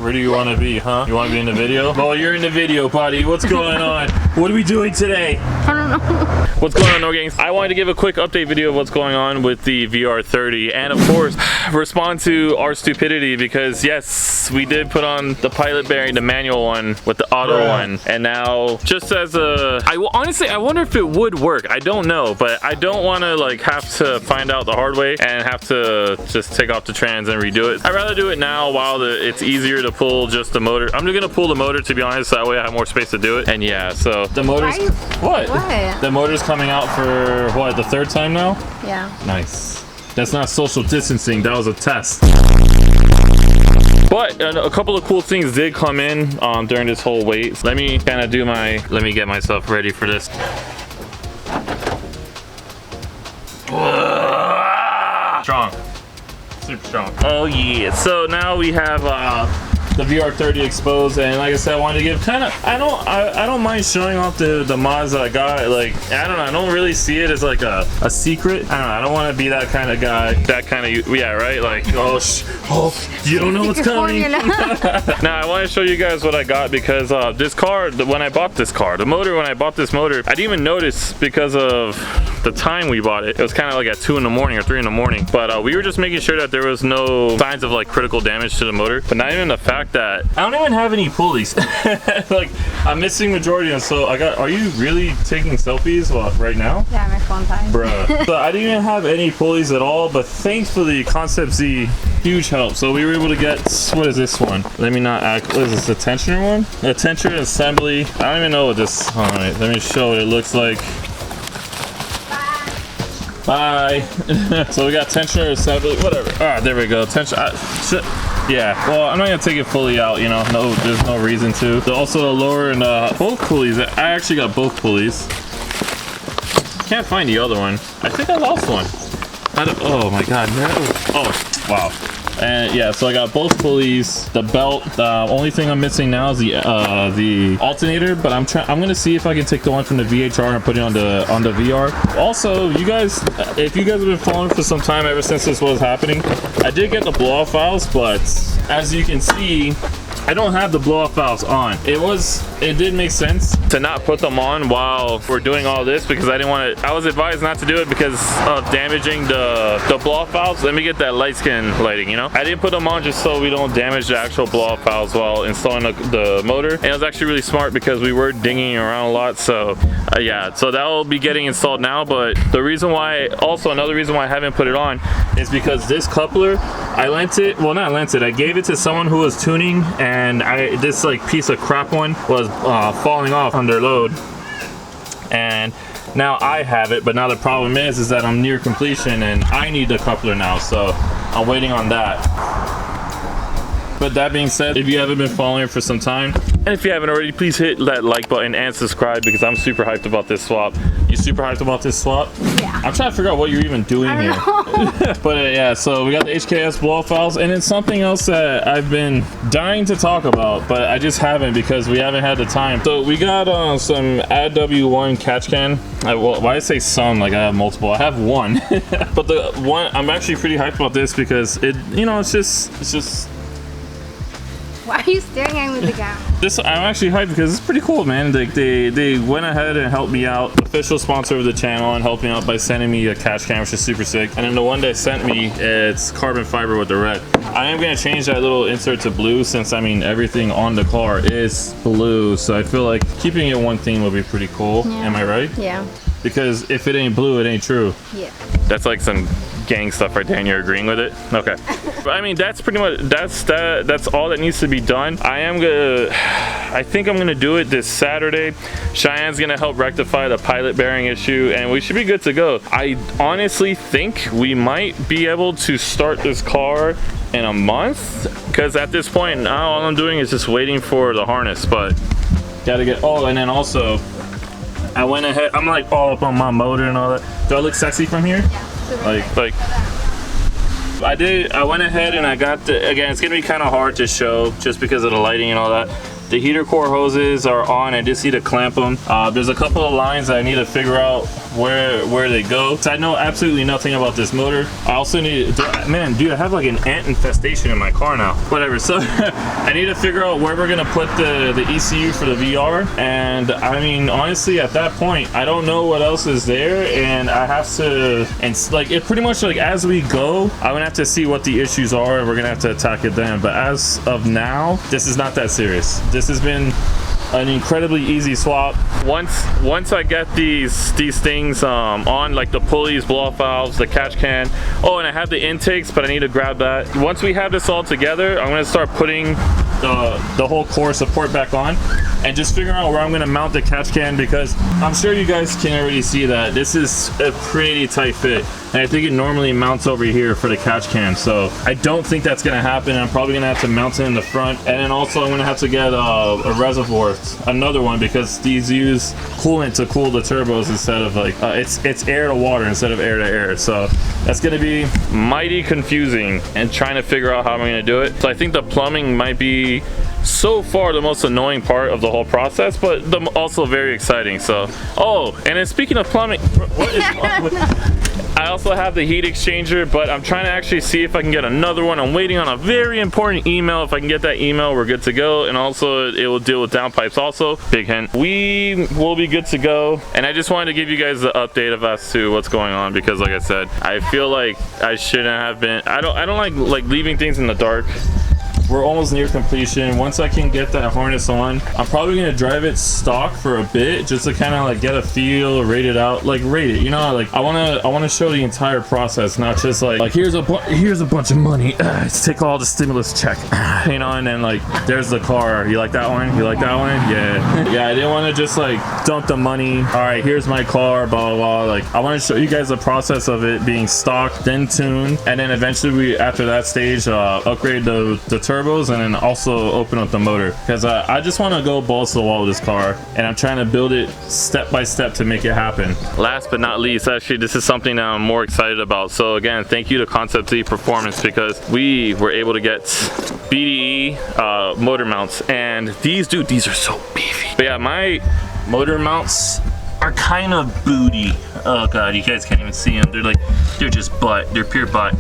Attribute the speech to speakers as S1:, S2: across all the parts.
S1: Where do you want to be, huh? You want to be in the video? Well, you're in the video, buddy. What's going on? What are we doing today?
S2: I don't know.
S1: What's going on, No Gangs? I wanted to give a quick update video of what's going on with the VR30 and of course respond to our stupidity because yes, we did put on the pilot bearing, the manual one with the auto one, and now just as a, honestly I wonder if it would work. I don't know, but I don't want to like have to find out the hard way and have to just take off the trans and redo it. I'd rather do it now while it's easier to pull just the motor. I'm just gonna pull the motor, to be honest, so that way I have more space to do it. And yeah, so the motor's what? The motor's coming out for what, the third time now?
S2: Yeah.
S1: Nice. That's not social distancing, that was a test. But a couple of cool things did come in during this whole wait. Let me kind of let me get myself ready for this. Strong, super strong. Oh yeah, so now we have the VR30 exposed, and like I said, I wanted to give kind of, I don't mind showing off the mods that I got. Like, I don't know, I don't really see it as like a secret. I don't know, I don't want to be that kind of guy, that kind of, yeah, right? Like, oh, you don't know what's coming. Now, I want to show you guys what I got because this car, when I bought this car, the motor, when I bought this motor, I didn't even notice because of the time we bought it. It was kind of like at 2 in the morning or 3 in the morning, but we were just making sure that there was no signs of like critical damage to the motor, but not even the fact that I don't even have any pulleys. Like, I'm missing majority of them. So are you really taking selfies right now?
S2: Yeah, my phone's high.
S1: Bruh. So I didn't even have any pulleys at all, but thankfully Concept Z, huge help. So we were able to get, what is this one? Let me not act, what is this, the tensioner one? The tensioner assembly. I don't even know what this, all right, let me show what it looks like. Bye. So we got tensioner assembly, whatever. Ah, there we go. Yeah, well, I'm not gonna take it fully out, you know. No, there's no reason to. Also, the lower and both pulleys. I actually got both pulleys. Can't find the other one. I think I lost one. Oh my god, no. Oh, wow. And yeah, so I got both pulleys, the belt. The only thing I'm missing now is the alternator, but I'm gonna see if I can take the one from the VHR and put it on the VR. Also, you guys, if you guys have been following for some time ever since this was happening, I did get the blow-off valves, but as you can see, I don't have the blow-off valves on. It did make sense to not put them on while we're doing all this because I didn't want to, I was advised not to do it because of damaging the blow-off valves. Let me get that light skin lighting, you know? I didn't put them on just so we don't damage the actual blow-off valves while installing the motor. And it was actually really smart because we were dinging around a lot. So yeah, so that will be getting installed now. But the reason why, also another reason why I haven't put it on is because this coupler, I lent it, well not lent it, I gave it to someone who was tuning, and this like piece of crap one was falling off under load, and now I have it. But now the problem is that I'm near completion and I need the coupler now, so I'm waiting on that. But that being said, if you haven't been following for some time, and if you haven't already, please hit that like button and subscribe because I'm super hyped about this swap. You super hyped about this swap?
S2: Yeah.
S1: I'm trying to figure out what you're even doing here. But yeah, so we got the HKS blow-off valves, and it's something else that I've been dying to talk about, but I just haven't because we haven't had the time. So we got some AdW1 catch can. Well, why I say some, like I have multiple. I have one. But the one, I'm actually pretty hyped about this because it, you know, it's just
S2: Why are you staring at me with the gown?
S1: I'm actually hyped because it's pretty cool, man. They went ahead and helped me out. Official sponsor of the channel, and helped me out by sending me a catch cam, which is super sick. And then the one they sent me, it's carbon fiber with the red. I am gonna change that little insert to blue since, I mean, everything on the car is blue. So I feel like keeping it one theme would be pretty cool. Yeah. Am I right?
S2: Yeah.
S1: Because if it ain't blue, it ain't true. Yeah. That's like some gang stuff right there, and you're agreeing with it? Okay. But I mean, that's pretty much, that's all that needs to be done. I think I'm gonna do it this Saturday. Cheyenne's gonna help rectify the pilot bearing issue, and we should be good to go. I honestly think we might be able to start this car in a month, because at this point now all I'm doing is just waiting for the harness. But gotta get, oh, and then also I went ahead, I'm like all up on my motor and all that. Do I look sexy from here? Yeah. Like I went ahead and I got the, again, it's gonna be kind of hard to show just because of the lighting and all that. The heater core hoses are on. I just need to clamp them. There's a couple of lines that I need to figure out where they go. So I know absolutely nothing about this motor. I also need, man, dude, I have like an ant infestation in my car now. Whatever. So I need to figure out where we're gonna put the ECU for the VR. And I mean, honestly, at that point, I don't know what else is there, and I have to, and like it pretty much like as we go, I'm gonna have to see what the issues are, and we're gonna have to attack it then. But as of now, this is not that serious. This has been an incredibly easy swap. Once I get these things on, like the pulleys, blow-off valves, the catch can. Oh, and I have the intakes, but I need to grab that. Once we have this all together, I'm gonna start putting the whole core support back on and just figuring out where I'm gonna mount the catch can, because I'm sure you guys can already see that this is a pretty tight fit. And I think it normally mounts over here for the catch can. So I don't think that's gonna happen. I'm probably gonna have to mount it in the front. And then also I'm gonna have to get a reservoir, another one, because these use coolant to cool the turbos instead of like, it's air to water instead of air to air. So that's gonna be mighty confusing and trying to figure out how I'm gonna do it. So I think the plumbing might be so far the most annoying part of the whole process, but also very exciting. So, oh, and then speaking of plumbing, what is wrong with I also have the heat exchanger, but I'm trying to actually see if I can get another one. I'm waiting on a very important email. If I can get that email, we're good to go. And also it will deal with downpipes also. Big hint. We will be good to go. And I just wanted to give you guys the update of as to what's going on, because like I said, I feel like I shouldn't have been, I don't like leaving things in the dark. We're almost near completion. Once I can get that harness on, I'm probably gonna drive it stock for a bit, just to kind of like get a feel, rate it out, like rate it. You know, like I wanna show the entire process, not just like here's a bunch of money. Let's take all the stimulus check, you know, and then like there's the car. You like that one? You like that one? Yeah, yeah. I didn't want to just like dump the money. All right, here's my car. Blah blah blah. Like I want to show you guys the process of it being stock, then tuned, and then eventually we, after that stage, upgrade the turbos, and then also open up the motor, because I just want to go balls to the wall with this car, and I'm trying to build it step by step to make it happen. Last but not least, actually this is something that I'm more excited about. So again, thank you to Concept Z Performance, because we were able to get BDE motor mounts, and these are so beefy. But yeah, my motor mounts are kind of booty. Oh god, you guys can't even see them. They're just butt. They're pure butt.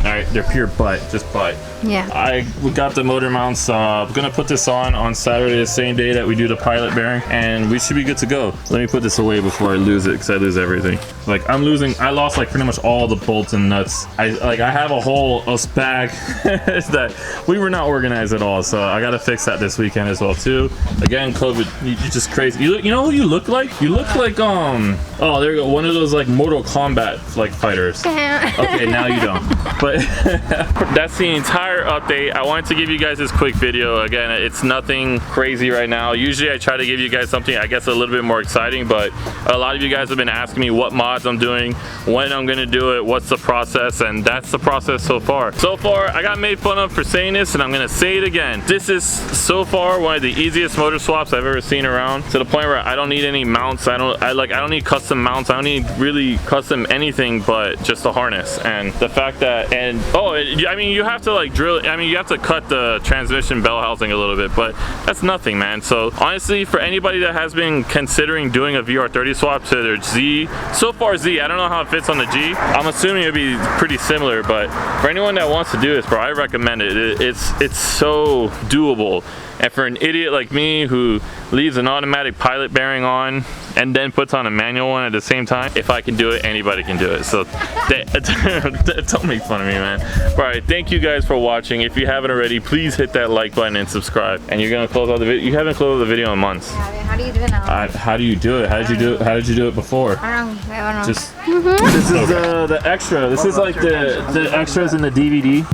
S1: All right, they're pure butt, just butt. Yeah. We got the motor mounts. I'm gonna put this on Saturday, the same day that we do the pilot bearing, and we should be good to go. Let me put this away before I lose it, because I lose everything. Like I lost like pretty much all the bolts and nuts. I have a whole bag that we were not organized at all. So I gotta fix that this weekend as well too. Again, COVID, you're just crazy. You know who you look like? You look like oh, there you go, one of those like Mortal Kombat like fighters. Okay, now you don't. But that's the entire update. I wanted to give you guys this quick video. Again, it's nothing crazy right now. Usually I try to give you guys something, I guess, a little bit more exciting, but a lot of you guys have been asking me what mods I'm doing, when I'm gonna do it, what's the process, and that's the process so far. So far, I got made fun of for saying this, and I'm gonna say it again. This is so far one of the easiest motor swaps I've ever seen around, to the point where I don't need any mounts. I don't need custom mounts. I don't need really custom anything but just a harness. And the fact that, I mean, you have to like drill, I mean, you have to cut the transmission bell housing a little bit, but that's nothing, man. So honestly, for anybody that has been considering doing a VR30 swap to their Z, so far Z, I don't know how it fits on the G. I'm assuming it'd be pretty similar, but for anyone that wants to do this, bro, I recommend it. It's so doable. And for an idiot like me who leaves an automatic pilot bearing on and then puts on a manual one at the same time, if I can do it, anybody can do it. So don't make fun of me, man. All right, thank you guys for watching. If you haven't already, please hit that like button and subscribe. And you're gonna close out the video. You haven't closed the video in months.
S2: How do you do it now?
S1: How do you do it? How did you do it? How did you do it before?
S2: I don't know.
S1: Just this is the extra. This is like the extras in the DVD.